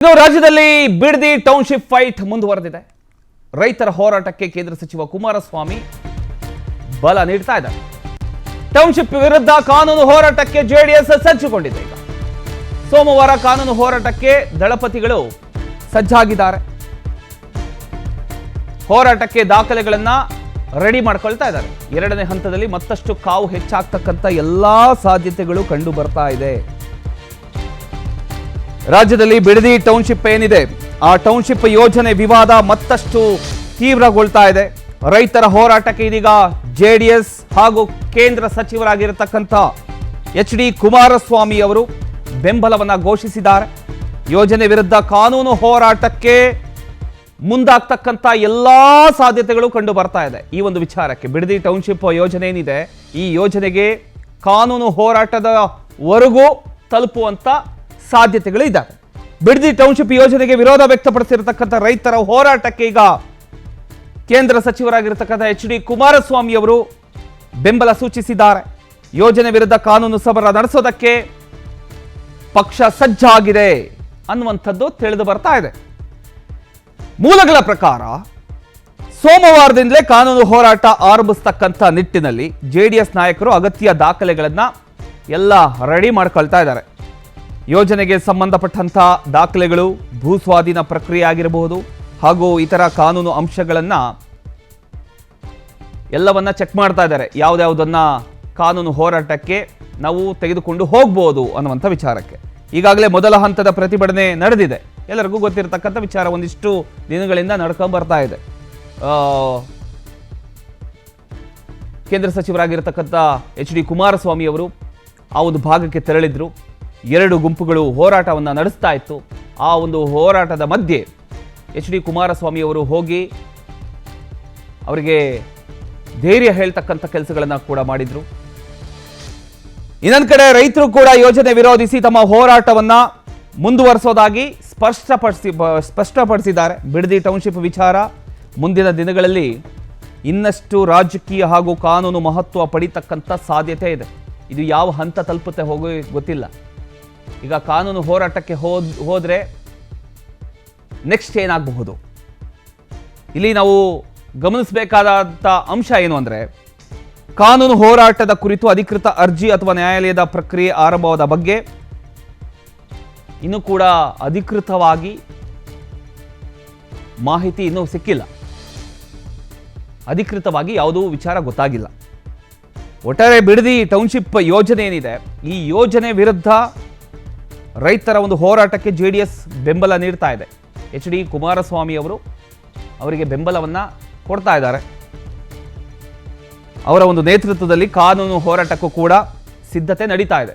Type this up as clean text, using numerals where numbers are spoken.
ಇನ್ನು ರಾಜ್ಯದಲ್ಲಿ Bidadi township fight ಮುಂದುವರೆದಿದೆ. ರೈತರ ಹೋರಾಟಕ್ಕೆ ಕೇಂದ್ರ ಸಚಿವ ಕುಮಾರಸ್ವಾಮಿ ಬಲ ನೀಡ್ತಾ ಇದ್ದಾರೆ. ಟೌನ್ಶಿಪ್ ವಿರುದ್ಧ ಕಾನೂನು ಹೋರಾಟಕ್ಕೆ ಜೆಡಿಎಸ್ ಸಜ್ಜುಗೊಂಡಿದೆ. ಈಗ ಸೋಮವಾರ ಕಾನೂನು ಹೋರಾಟಕ್ಕೆ ದಳಪತಿಗಳು ಸಜ್ಜಾಗಿದ್ದಾರೆ. ಹೋರಾಟಕ್ಕೆ ದಾಖಲೆಗಳನ್ನ ರೆಡಿ ಮಾಡ್ಕೊಳ್ತಾ ಇದ್ದಾರೆ. ಎರಡನೇ ಹಂತದಲ್ಲಿ ಮತ್ತಷ್ಟು ಕಾವು ಹೆಚ್ಚಾಗ್ತಕ್ಕಂಥ ಎಲ್ಲಾ ಸಾಧ್ಯತೆಗಳು ಕಂಡು ಬರ್ತಾ ಇದೆ. ರಾಜ್ಯದಲ್ಲಿ ಬಿಡದಿ ಟೌನ್ಶಿಪ್ ಏನಿದೆ, ಆ ಟೌನ್ಶಿಪ್ ಯೋಜನೆ ವಿವಾದ ಮತ್ತಷ್ಟು ತೀವ್ರಗೊಳ್ತಾ ಇದೆ. ರೈತರ ಹೋರಾಟಕ್ಕೆ ಇದೀಗ ಜೆಡಿಎಸ್ ಹಾಗೂ ಕೇಂದ್ರ ಸಚಿವರಾಗಿರತಕ್ಕಂಥ ಎಚ್.ಡಿ. ಕುಮಾರಸ್ವಾಮಿ ಅವರು ಬೆಂಬಲವನ್ನ ಘೋಷಿಸಿದ್ದಾರೆ. ಯೋಜನೆ ವಿರುದ್ಧ ಕಾನೂನು ಹೋರಾಟಕ್ಕೆ ಮುಂದಾಗ್ತಕ್ಕಂಥ ಎಲ್ಲಾ ಸಾಧ್ಯತೆಗಳು ಕಂಡು ಬರ್ತಾ ಇದೆ. ಈ ಒಂದು ವಿಚಾರಕ್ಕೆ ಬಿಡದಿ ಟೌನ್ಶಿಪ್ ಯೋಜನೆ ಏನಿದೆ, ಈ ಯೋಜನೆಗೆ ಕಾನೂನು ಹೋರಾಟದವರೆಗೂ ತಲುಪುವಂತ ಸಾಧ್ಯತೆಗಳು ಇದ್ದಾವೆ. ಬಿಡದಿ ಟೌನ್ಶಿಪ್ ಯೋಜನೆಗೆ ವಿರೋಧ ವ್ಯಕ್ತಪಡಿಸಿರತಕ್ಕಂಥ ರೈತರ ಹೋರಾಟಕ್ಕೆ ಈಗ ಕೇಂದ್ರ ಸಚಿವರಾಗಿರತಕ್ಕಂಥ ಎಚ್.ಡಿ. ಕುಮಾರಸ್ವಾಮಿ ಅವರು ಬೆಂಬಲ ಸೂಚಿಸಿದ್ದಾರೆ. ಯೋಜನೆ ವಿರುದ್ಧ ಕಾನೂನು ಸಮರ ನಡೆಸೋದಕ್ಕೆ ಪಕ್ಷ ಸಜ್ಜಾಗಿದೆ ಅನ್ನುವಂಥದ್ದು ತಿಳಿದು ಬರ್ತಾ ಇದೆ. ಮೂಲಗಳ ಪ್ರಕಾರ ಸೋಮವಾರದಿಂದಲೇ ಕಾನೂನು ಹೋರಾಟ ಆರಂಭಿಸತಕ್ಕಂಥ ನಿಟ್ಟಿನಲ್ಲಿ ಜೆಡಿಎಸ್ ನಾಯಕರು ಅಗತ್ಯ ದಾಖಲೆಗಳನ್ನ ಎಲ್ಲ ರೆಡಿ ಮಾಡ್ಕೊಳ್ತಾ ಇದ್ದಾರೆ. ಯೋಜನೆಗೆ ಸಂಬಂಧಪಟ್ಟಂಥ ದಾಖಲೆಗಳು, ಭೂ ಸ್ವಾಧೀನ ಪ್ರಕ್ರಿಯೆ ಆಗಿರಬಹುದು ಹಾಗೂ ಇತರ ಕಾನೂನು ಅಂಶಗಳನ್ನ ಎಲ್ಲವನ್ನ ಚೆಕ್ ಮಾಡ್ತಾ ಇದ್ದಾರೆ. ಯಾವುದನ್ನ ಕಾನೂನು ಹೋರಾಟಕ್ಕೆ ನಾವು ತೆಗೆದುಕೊಂಡು ಹೋಗ್ಬೋದು ಅನ್ನುವಂಥ ವಿಚಾರಕ್ಕೆ ಈಗಾಗಲೇ ಮೊದಲ ಹಂತದ ಪ್ರತಿಭಟನೆ ನಡೆದಿದೆ. ಎಲ್ಲರಿಗೂ ಗೊತ್ತಿರತಕ್ಕಂಥ ವಿಚಾರ, ಒಂದಿಷ್ಟು ದಿನಗಳಿಂದ ನಡ್ಕೊಂಡು ಬರ್ತಾ ಇದೆ. ಕೇಂದ್ರ ಸಚಿವರಾಗಿರತಕ್ಕಂಥ ಎಚ್.ಡಿ. ಕುಮಾರಸ್ವಾಮಿ ಅವರು ಆ ಒಂದು ಭಾಗಕ್ಕೆ ತೆರಳಿದ್ರು. ಎರಡು ಗುಂಪುಗಳು ಹೋರಾಟವನ್ನು ನಡೆಸ್ತಾ ಇತ್ತು. ಆ ಒಂದು ಹೋರಾಟದ ಮಧ್ಯೆ ಎಚ್.ಡಿ. ಕುಮಾರಸ್ವಾಮಿ ಅವರು ಹೋಗಿ ಅವರಿಗೆ ಧೈರ್ಯ ಹೇಳ್ತಕ್ಕಂಥ ಕೆಲಸಗಳನ್ನು ಕೂಡ ಮಾಡಿದ್ರು. ಇನ್ನೊಂದು ಕಡೆ ರೈತರು ಕೂಡ ಯೋಜನೆ ವಿರೋಧಿಸಿ ತಮ್ಮ ಹೋರಾಟವನ್ನ ಮುಂದುವರಿಸೋದಾಗಿ ಸ್ಪಷ್ಟಪಡಿಸಿದ್ದಾರೆ. ಬಿಡದಿ ಟೌನ್ಶಿಪ್ ವಿಚಾರ ಮುಂದಿನ ದಿನಗಳಲ್ಲಿ ಇನ್ನಷ್ಟು ರಾಜಕೀಯ ಹಾಗೂ ಕಾನೂನು ಮಹತ್ವ ಪಡಿತಕ್ಕಂಥ ಸಾಧ್ಯತೆ ಇದೆ. ಇದು ಯಾವ ಹಂತ ತಲುಪುತ್ತೆ ಹೋಗೋ ಗೊತ್ತಿಲ್ಲ. ಈಗ ಕಾನೂನು ಹೋರಾಟಕ್ಕೆ ಹೋದ್ರೆ ನೆಕ್ಸ್ಟ್ ಏನಾಗಬಹುದು? ಇಲ್ಲಿ ನಾವು ಗಮನಿಸಬೇಕಾದಂಥ ಅಂಶ ಏನು ಅಂದರೆ, ಕಾನೂನು ಹೋರಾಟದ ಕುರಿತು ಅಧಿಕೃತ ಅರ್ಜಿ ಅಥವಾ ನ್ಯಾಯಾಲಯದ ಪ್ರಕ್ರಿಯೆ ಆರಂಭವಾದ ಬಗ್ಗೆ ಇನ್ನೂ ಕೂಡ ಅಧಿಕೃತವಾಗಿ ಮಾಹಿತಿ ಇನ್ನೂ ಸಿಕ್ಕಿಲ್ಲ. ಅಧಿಕೃತವಾಗಿ ಯಾವುದೂ ವಿಚಾರ ಗೊತ್ತಾಗಿಲ್ಲ. ಒಟ್ಟಾರೆ ಬಿಡದಿ ಟೌನ್ಶಿಪ್ ಯೋಜನೆ ಏನಿದೆ, ಈ ಯೋಜನೆ ವಿರುದ್ಧ ರೈತರ ಒಂದು ಹೋರಾಟಕ್ಕೆ ಜೆಡಿಎಸ್ ಬೆಂಬಲ ನೀಡ್ತಾ ಇದೆ. ಎಚ್.ಡಿ. ಕುಮಾರಸ್ವಾಮಿ ಅವರು ಅವರಿಗೆ ಬೆಂಬಲವನ್ನ ಕೊಡ್ತಾ ಇದ್ದಾರೆ. ಅವರ ಒಂದು ನೇತೃತ್ವದಲ್ಲಿ ಕಾನೂನು ಹೋರಾಟಕ್ಕೂ ಕೂಡ ಸಿದ್ಧತೆ ನಡೀತಾ ಇದೆ.